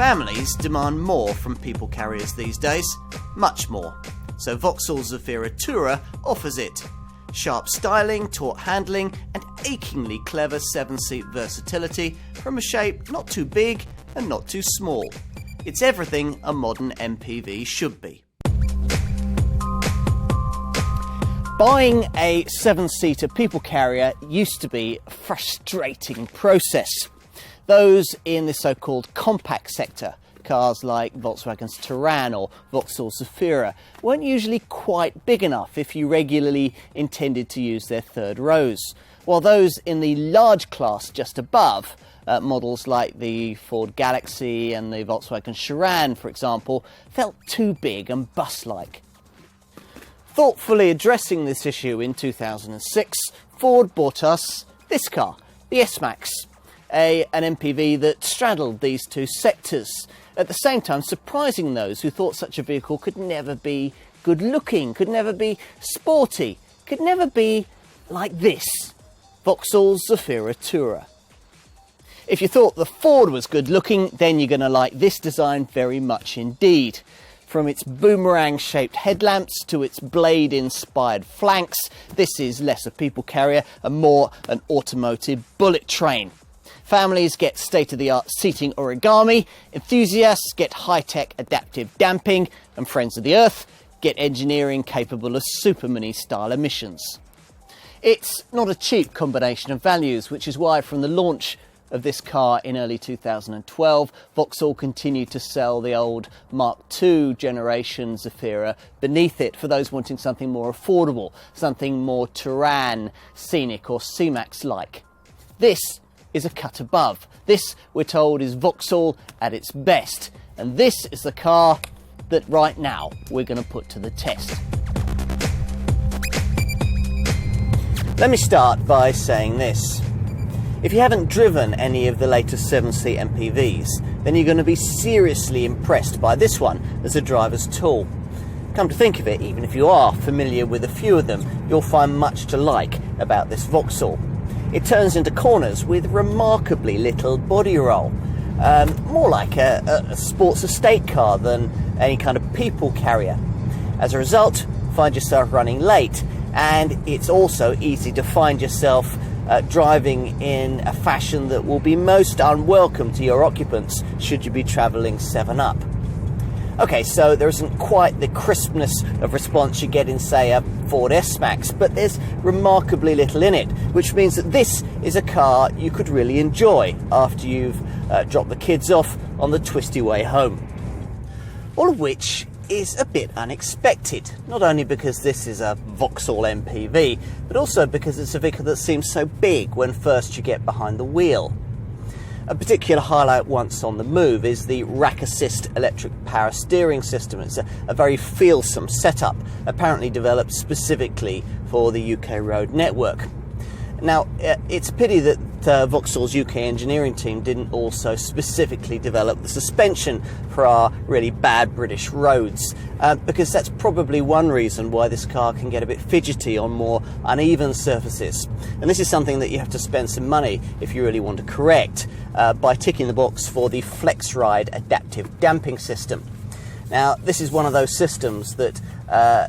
Families demand more from people carriers these days, much more. So Vauxhall Zafira Tourer offers it. Sharp styling, taut handling and achingly clever 7-seat versatility from a shape not too big and not too small. It's everything a modern MPV should be. Buying a 7-seater people carrier used to be a frustrating process. Those in the so-called compact sector, cars like Volkswagen's Touran or Vauxhall Zafira, weren't usually quite big enough if you regularly intended to use their third rows, while those in the large class just above, models like the Ford Galaxy and the Volkswagen Touran, for example, felt too big and bus-like. Thoughtfully addressing this issue in 2006, Ford bought us this car, the S-Max, an MPV that straddled these two sectors, at the same time surprising those who thought such a vehicle could never be good-looking, could never be sporty, could never be like this, Vauxhall Zafira Tourer. If you thought the Ford was good-looking, then you're going to like this design very much indeed. From its boomerang-shaped headlamps to its blade-inspired flanks, this is less a people carrier and more an automotive bullet train. Families get state-of-the-art seating origami, enthusiasts get high-tech adaptive damping, and friends of the Earth get engineering capable of Super Mini-style emissions. It's not a cheap combination of values, which is why from the launch of this car in early 2012, Vauxhall continued to sell the old Mark II generation Zafira beneath it for those wanting something more affordable, something more Touran, scenic or C-Max-like. This is a cut above. This, we're told, is Vauxhall at its best. And this is the car that right now we're going to put to the test. Let me start by saying this. If you haven't driven any of the latest 7-seat MPVs, then you're going to be seriously impressed by this one as a driver's tool. Come to think of it, even if you are familiar with a few of them, you'll find much to like about this Vauxhall. It turns into corners with remarkably little body roll, more like a sports estate car than any kind of people carrier. As a result, find yourself running late, and it's also easy to find yourself driving in a fashion that will be most unwelcome to your occupants should you be travelling 7-up. Okay, so there isn't quite the crispness of response you get in, say, a Ford S-Max, but there's remarkably little in it, which means that this is a car you could really enjoy after you've dropped the kids off on the twisty way home. All of which is a bit unexpected, not only because this is a Vauxhall MPV, but also because it's a vehicle that seems so big when first you get behind the wheel. A particular highlight once on the move is the rack assist electric power steering system. It's a very feelsome setup, apparently developed specifically for the UK road network. Now, it's a pity that Vauxhall's UK engineering team didn't also specifically develop the suspension for our really bad British roads, because that's probably one reason why this car can get a bit fidgety on more uneven surfaces. And this is something that you have to spend some money if you really want to correct by ticking the box for the FlexRide adaptive damping system. Now, this is one of those systems that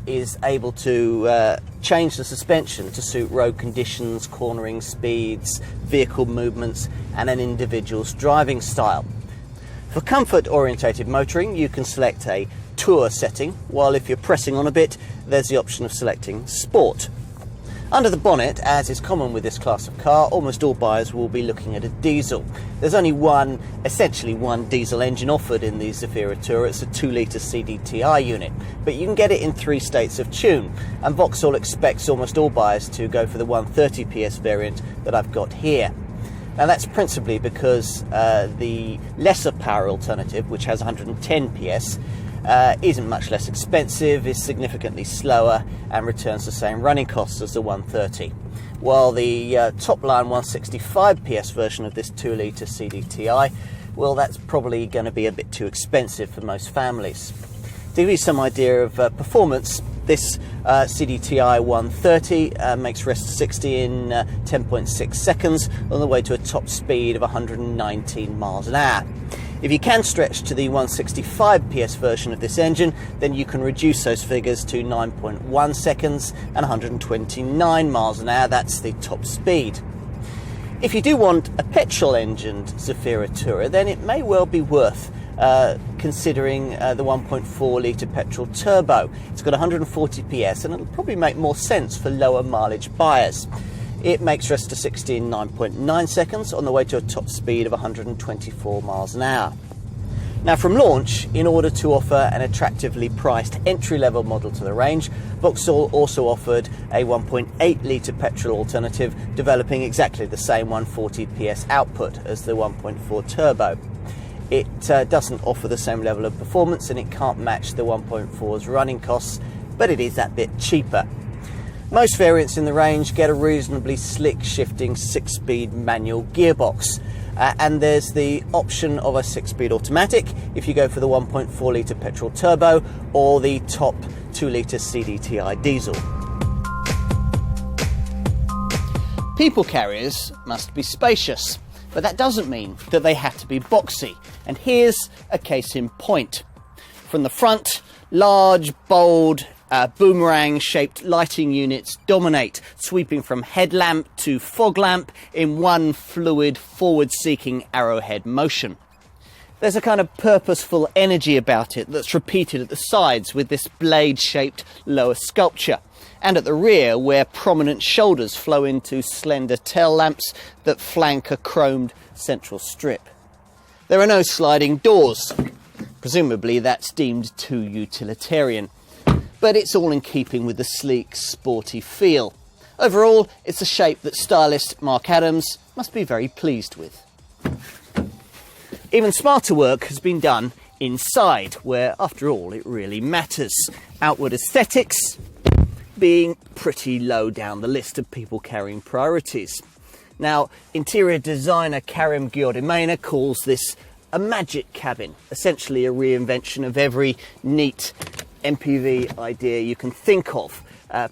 is able to change the suspension to suit road conditions, cornering speeds, vehicle movements, and an individual's driving style. For comfort-orientated motoring, you can select a Tour setting, while if you're pressing on a bit, there's the option of selecting Sport. Under the bonnet, as is common with this class of car, almost all buyers will be looking at a diesel. There's only essentially one diesel engine offered in the Zafira Tourer. It's a 2-litre CDTI unit, but you can get it in 3 states of tune, and Vauxhall expects almost all buyers to go for the 130 PS variant that I've got here. Now that's principally because the lesser power alternative, which has 110 PS, isn't much less expensive, is significantly slower, and returns the same running costs as the 130. While the top-line 165 PS version of this 2-litre CDTI, well, that's probably going to be a bit too expensive for most families. To give you some idea of performance, this CDTI 130 makes rest to 60 in 10.6 seconds on the way to a top speed of 119 miles an hour. If you can stretch to the 165 PS version of this engine, then you can reduce those figures to 9.1 seconds and 129 miles an hour. That's the top speed. If you do want a petrol-engined Zafira Tourer, then it may well be worth considering the 1.4 litre petrol turbo. It's got 140 PS and it'll probably make more sense for lower mileage buyers. It makes rest to 60 in 9.9 seconds on the way to a top speed of 124 miles an hour. Now, from launch, in order to offer an attractively priced entry-level model to the range, Vauxhall also offered a 1.8 litre petrol alternative, developing exactly the same 140 PS output as the 1.4 turbo. It doesn't offer the same level of performance and it can't match the 1.4's running costs, but it is that bit cheaper. Most variants in the range get a reasonably slick shifting 6-speed manual gearbox. And there's the option of a 6-speed automatic if you go for the 1.4 litre petrol turbo or the top 2 litre CDTI diesel. People carriers must be spacious, but that doesn't mean that they have to be boxy. And here's a case in point. From the front, large, bold, boomerang-shaped lighting units dominate, sweeping from headlamp to fog lamp in one fluid, forward-seeking arrowhead motion. There's a kind of purposeful energy about it that's repeated at the sides with this blade-shaped lower sculpture, and at the rear where prominent shoulders flow into slender tail lamps that flank a chromed central strip. There are no sliding doors. Presumably that's deemed too utilitarian. But it's all in keeping with the sleek, sporty feel. Overall, it's a shape that stylist Mark Adams must be very pleased with. Even smarter work has been done inside, where, after all, it really matters. Outward aesthetics being pretty low down the list of people carrying priorities. Now, interior designer Karim Giordimena calls this a magic cabin, essentially a reinvention of every neat MPV idea you can think of,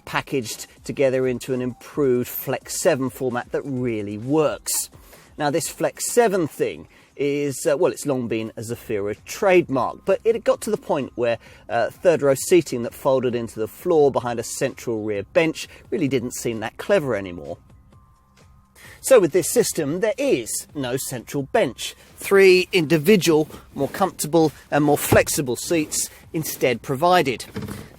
packaged together into an improved Flex 7 format that really works. Now, this Flex 7 thing is, well, it's long been a Zafira trademark, but it had got to the point where third row seating that folded into the floor behind a central rear bench really didn't seem that clever anymore. So with this system, there is no central bench. 3 individual, more comfortable and more flexible seats instead provided.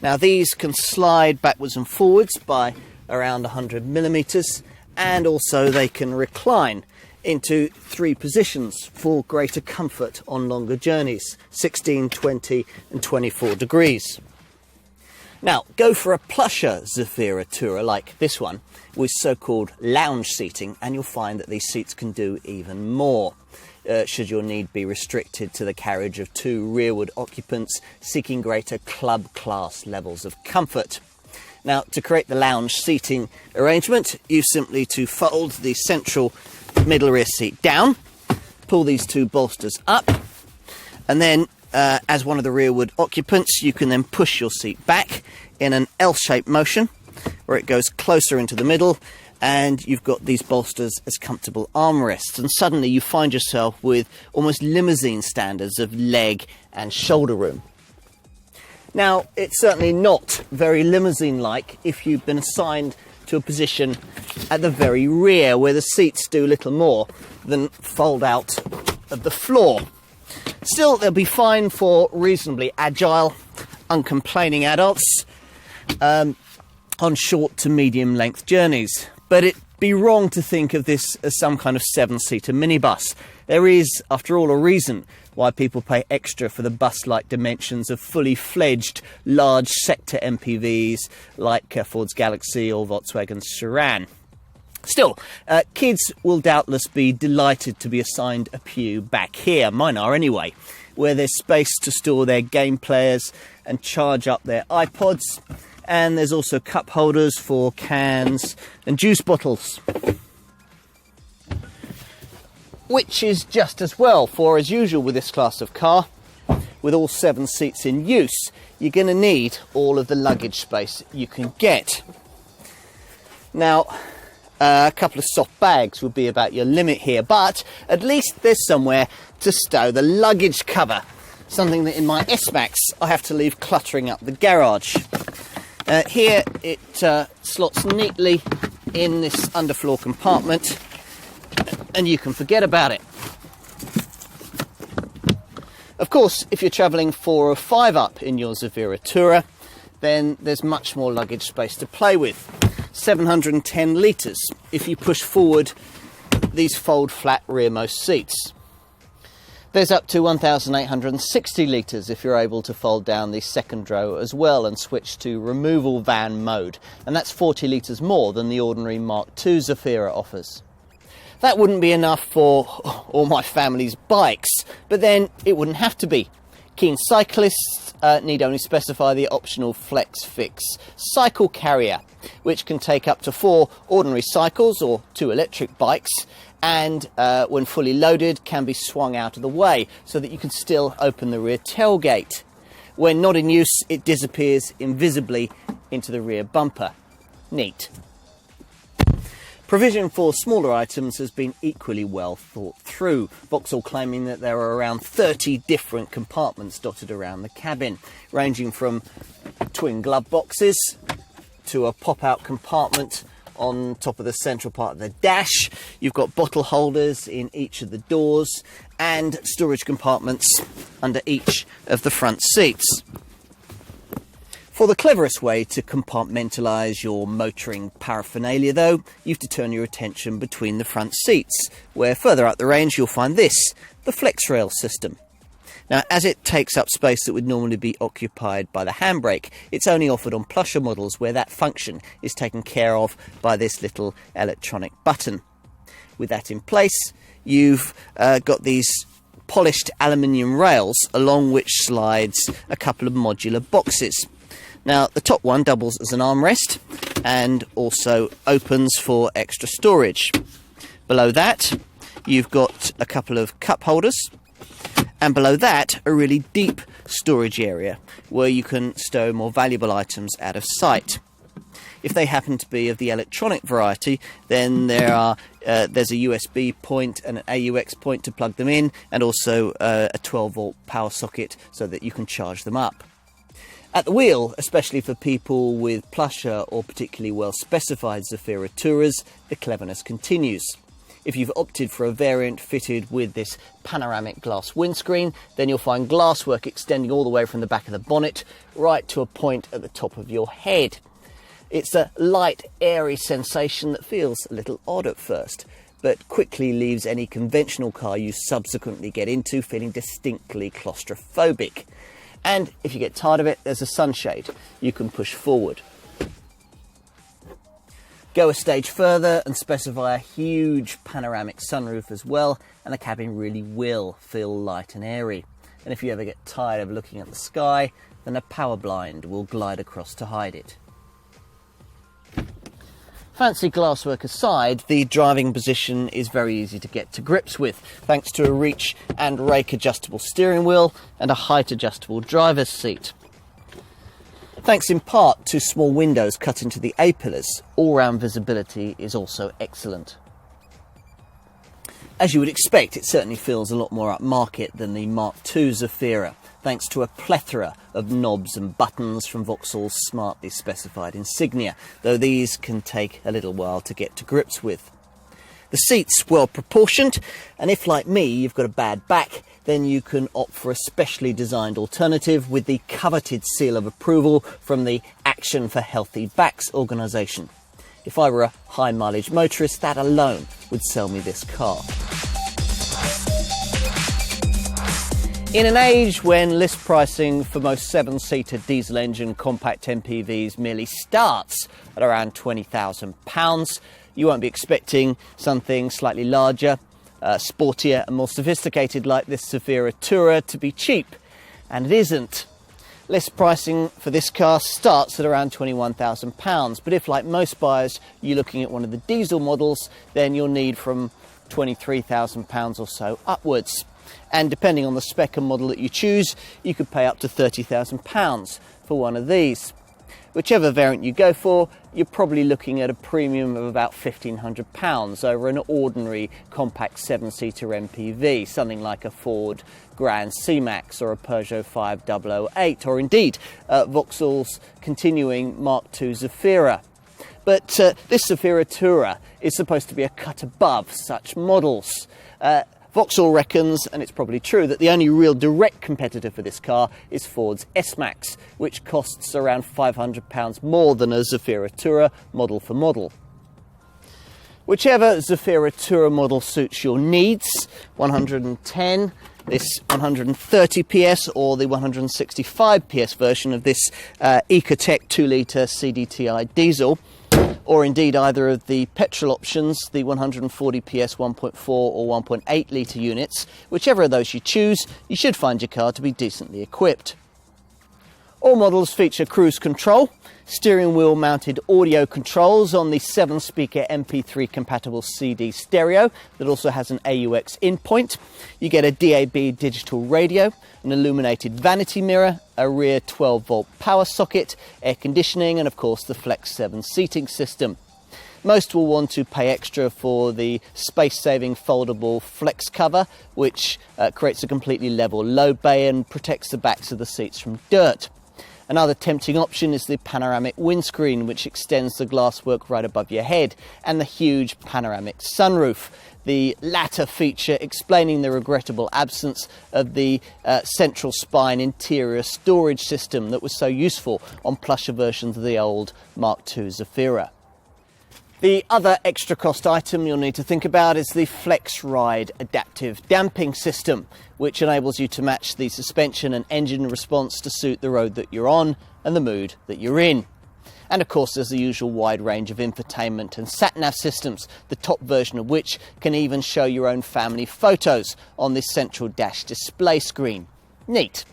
Now, these can slide backwards and forwards by around 100 millimeters, and also they can recline into 3 positions for greater comfort on longer journeys, 16, 20 and 24 degrees. Now, go for a plusher Zafira Tourer like this one with so-called lounge seating and you'll find that these seats can do even more, should your need be restricted to the carriage of 2 rearward occupants seeking greater club class levels of comfort. Now, to create the lounge seating arrangement, you simply to fold the central middle rear seat down, pull these 2 bolsters up, and then as one of the rearward occupants, you can then push your seat back in an L-shaped motion where it goes closer into the middle, and you've got these bolsters as comfortable armrests, and suddenly you find yourself with almost limousine standards of leg and shoulder room. Now, it's certainly not very limousine-like if you've been assigned to a position at the very rear where the seats do little more than fold out of the floor. Still, they'll be fine for reasonably agile, uncomplaining adults on short to medium length journeys. But it'd be wrong to think of this as some kind of 7-seater minibus. There is, after all, a reason why people pay extra for the bus-like dimensions of fully fledged large sector MPVs like Ford's Galaxy or Volkswagen's Charan. Still, kids will doubtless be delighted to be assigned a pew back here, mine are anyway, where there's space to store their game players and charge up their iPods, and there's also cup holders for cans and juice bottles. Which is just as well, for as usual with this class of car, with all 7 seats in use, you're going to need all of the luggage space you can get. Now, A couple of soft bags would be about your limit here, but at least there's somewhere to stow the luggage cover, something that in my S-Max I have to leave cluttering up the garage. Here it slots neatly in this underfloor compartment, and you can forget about it. Of course, if you're travelling 4 or 5 up in your Zafira Tourer, then there's much more luggage space to play with. 710 litres if you push forward these fold flat rearmost seats. There's up to 1,860 litres if you're able to fold down the second row as well and switch to removal van mode, and that's 40 litres more than the ordinary Mark II Zafira offers. That wouldn't be enough for all my family's bikes, but then it wouldn't have to be. Keen cyclists need only specify the optional Flex Fix cycle carrier, which can take up to 4 ordinary cycles or 2 electric bikes, and when fully loaded can be swung out of the way so that you can still open the rear tailgate. When not in use, it disappears invisibly into the rear bumper. Neat. Provision for smaller items has been equally well thought through, Vauxhall claiming that there are around 30 different compartments dotted around the cabin, ranging from twin glove boxes to a pop-out compartment on top of the central part of the dash. You've got bottle holders in each of the doors and storage compartments under each of the front seats. For the cleverest way to compartmentalise your motoring paraphernalia, though, you have to turn your attention between the front seats, where further up the range you'll find this, the FlexRail system. Now, as it takes up space that would normally be occupied by the handbrake, it's only offered on plusher models where that function is taken care of by this little electronic button. With that in place, you've got these polished aluminium rails along which slides a couple of modular boxes. Now, the top one doubles as an armrest and also opens for extra storage. Below that, you've got a couple of cup holders, and below that, a really deep storage area where you can stow more valuable items out of sight. If they happen to be of the electronic variety, then there's a USB point and an AUX point to plug them in, and also a 12-volt power socket so that you can charge them up. At the wheel, especially for people with plusher or particularly well-specified Zafira Tourers, the cleverness continues. If you've opted for a variant fitted with this panoramic glass windscreen, then you'll find glasswork extending all the way from the back of the bonnet right to a point at the top of your head. It's a light, airy sensation that feels a little odd at first, but quickly leaves any conventional car you subsequently get into feeling distinctly claustrophobic. And if you get tired of it, there's a sunshade you can push forward. Go a stage further and specify a huge panoramic sunroof as well, and the cabin really will feel light and airy. And if you ever get tired of looking at the sky, then a power blind will glide across to hide it. Fancy glasswork aside, the driving position is very easy to get to grips with, thanks to a reach and rake adjustable steering wheel and a height adjustable driver's seat. Thanks in part to small windows cut into the A-pillars, all-round visibility is also excellent. As you would expect, it certainly feels a lot more upmarket than the Mark II Zafira, thanks to a plethora of knobs and buttons from Vauxhall's smartly specified insignia, though these can take a little while to get to grips with. The seat's well proportioned, and if, like me, you've got a bad back, then you can opt for a specially designed alternative with the coveted seal of approval from the Action for Healthy Backs organisation. If I were a high mileage motorist, that alone would sell me this car. In an age when list pricing for most 7-seater diesel engine compact MPVs merely starts at around £20,000, you won't be expecting something slightly larger, sportier and more sophisticated like this Zafira Tourer to be cheap, and it isn't. List pricing for this car starts at around £21,000, but if, like most buyers, you're looking at one of the diesel models, then you'll need from £23,000 or so upwards. And depending on the spec and model that you choose, you could pay up to £30,000 for one of these. Whichever variant you go for, you're probably looking at a premium of about £1,500 over an ordinary compact 7-seater MPV, something like a Ford Grand C-Max or a Peugeot 5008, or indeed Vauxhall's continuing Mark II Zafira. But this Zafira Tourer is supposed to be a cut above such models. Vauxhall reckons, and it's probably true, that the only real direct competitor for this car is Ford's S-Max, which costs around £500 more than a Zafira Tourer model for model. Whichever Zafira Tourer model suits your needs, 110, this 130 PS or the 165 PS version of this Ecotec 2-litre CDTI diesel, or indeed either of the petrol options, the 140 PS 1.4 or 1.8 litre units, whichever of those you choose, you should find your car to be decently equipped. All models feature cruise control, steering wheel mounted audio controls on the 7-speaker MP3 compatible CD stereo that also has an AUX in point. You get a DAB digital radio, an illuminated vanity mirror, a rear 12-volt power socket, air conditioning, and of course the Flex 7 seating system. Most will want to pay extra for the space-saving foldable flex cover, which creates a completely level load bay and protects the backs of the seats from dirt. Another tempting option is the panoramic windscreen, which extends the glasswork right above your head, and the huge panoramic sunroof. The latter feature explaining the regrettable absence of the central spine interior storage system that was so useful on plusher versions of the old Mark II Zafira. The other extra cost item you'll need to think about is the Flex Ride adaptive damping system, which enables you to match the suspension and engine response to suit the road that you're on and the mood that you're in. And of course there's the usual wide range of infotainment and sat-nav systems, the top version of which can even show your own family photos on this central dash display screen. Neat.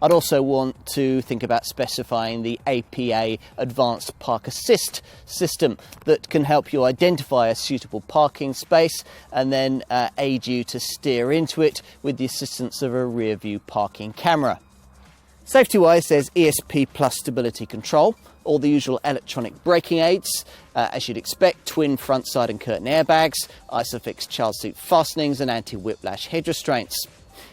I'd also want to think about specifying the APA Advanced Park Assist system that can help you identify a suitable parking space and then aid you to steer into it with the assistance of a rear view parking camera. Safety-wise, there's ESP Plus stability control, all the usual electronic braking aids, as you'd expect, twin front side and curtain airbags, Isofix child seat fastenings and anti-whiplash head restraints.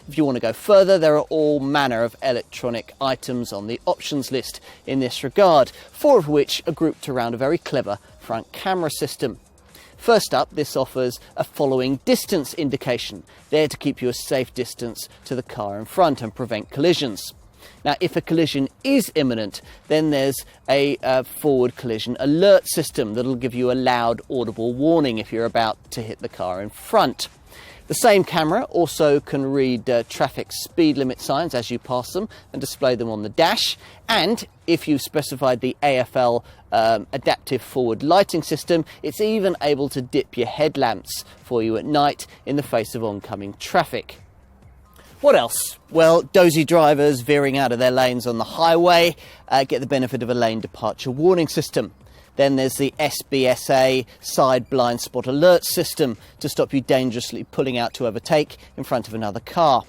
If you want to go further, there are all manner of electronic items on the options list in this regard, 4 of which are grouped around a very clever front camera system. First up, this offers a following distance indication, there to keep you a safe distance to the car in front and prevent collisions. Now, if a collision is imminent, then there's a forward collision alert system that'll give you a loud, audible warning if you're about to hit the car in front. The same camera also can read traffic speed limit signs as you pass them and display them on the dash. And if you've specified the AFL adaptive forward lighting system, it's even able to dip your headlamps for you at night in the face of oncoming traffic. What else? Well, dozy drivers veering out of their lanes on the highway get the benefit of a lane departure warning system. Then there's the SBSA side blind spot alert system to stop you dangerously pulling out to overtake in front of another car.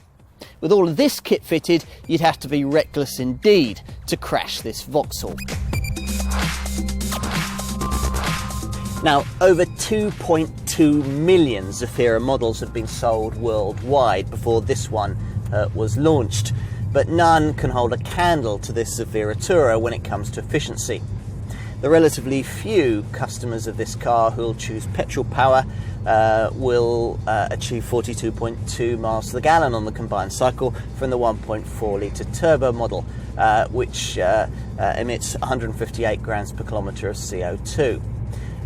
With all of this kit fitted, you'd have to be reckless indeed to crash this Vauxhall. Now, over 2.2 million Zafira models have been sold worldwide before this one was launched, but none can hold a candle to this Zafira Tourer when it comes to efficiency. The relatively few customers of this car who'll choose petrol power will achieve 42.2 miles to the gallon on the combined cycle from the 1.4 litre turbo model, which emits 158 grams per kilometre of CO2.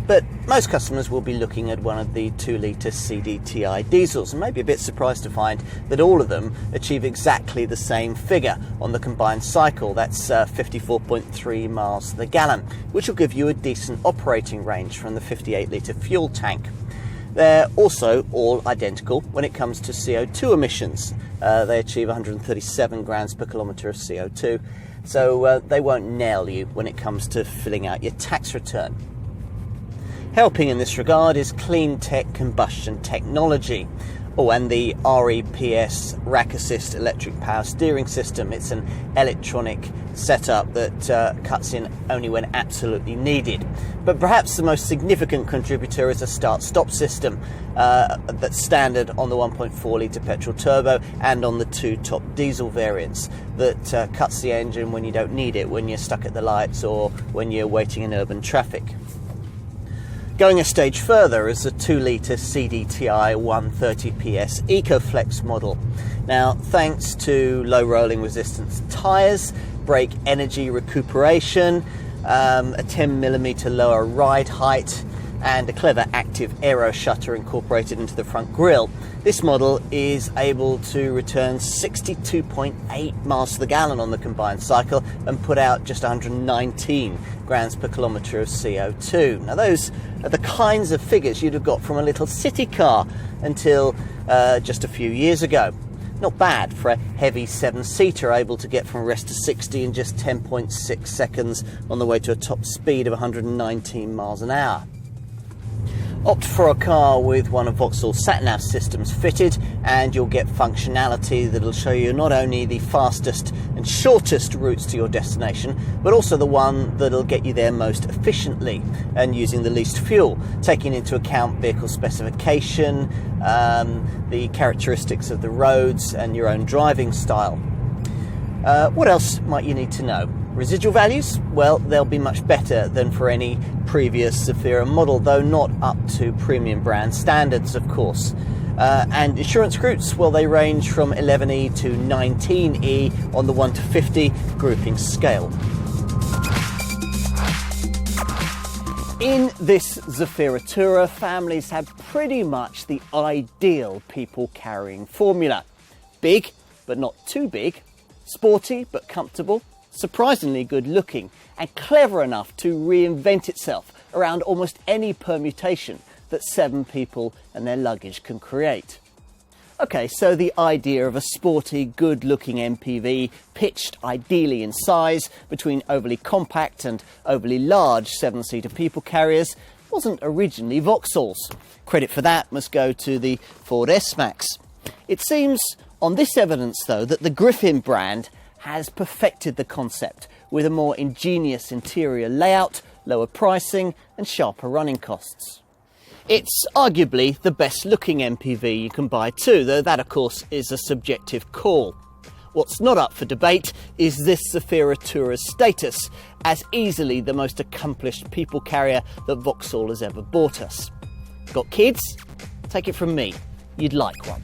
But most customers will be looking at one of the 2-litre CDTI diesels and may be a bit surprised to find that all of them achieve exactly the same figure on the combined cycle. That's 54.3 miles to the gallon, which will give you a decent operating range from the 58-litre fuel tank. They're also all identical when it comes to CO2 emissions. They achieve 137 grams per kilometre of CO2, so they won't nail you when it comes to filling out your tax return. Helping in this regard is clean tech combustion technology. Oh, and the REPS rack assist electric power steering system. It's an electronic setup that cuts in only when absolutely needed. But perhaps the most significant contributor is a start-stop system that's standard on the 1.4 litre petrol turbo and on the two top diesel variants, that cuts the engine when you don't need it, when you're stuck at the lights or when you're waiting in urban traffic. Going a stage further is the 2 litre CDTI 130 PS EcoFlex model. Now, thanks to low rolling resistance tyres, brake energy recuperation, a 10mm lower ride height, and a clever active aero shutter incorporated into the front grille, this model is able to return 62.8 miles to the gallon on the combined cycle and put out just 119 grams per kilometre of CO2. Now, those are the kinds of figures you'd have got from a little city car until just a few years ago. Not bad for a heavy 7-seater able to get from rest to 60 in just 10.6 seconds on the way to a top speed of 119 miles an hour. Opt for a car with one of Vauxhall's sat-nav systems fitted, and you'll get functionality that'll show you not only the fastest and shortest routes to your destination, but also the one that'll get you there most efficiently and using the least fuel, taking into account vehicle specification, the characteristics of the roads and your own driving style. What else might you need to know? Residual values? Well, they'll be much better than for any previous Zafira model, though not up to premium brand standards, of course. And insurance groups, well, they range from 11E to 19E on the 1 to 50 grouping scale. In this Zafira Tourer, families have pretty much the ideal people carrying formula. Big, but not too big. Sporty, but comfortable. Surprisingly good looking, and clever enough to reinvent itself around almost any permutation that 7 people and their luggage can create. Okay, so the idea of a sporty, good looking MPV pitched ideally in size between overly compact and overly large 7-seater people carriers wasn't originally Vauxhall's. Credit for that must go to the Ford S-Max. It seems on this evidence though that the Griffin brand has perfected the concept with a more ingenious interior layout, lower pricing and sharper running costs. It's arguably the best looking MPV you can buy too, though that of course is a subjective call. What's not up for debate is this Zafira Tourer's status as easily the most accomplished people carrier that Vauxhall has ever bought us. Got kids? Take it from me, you'd like one.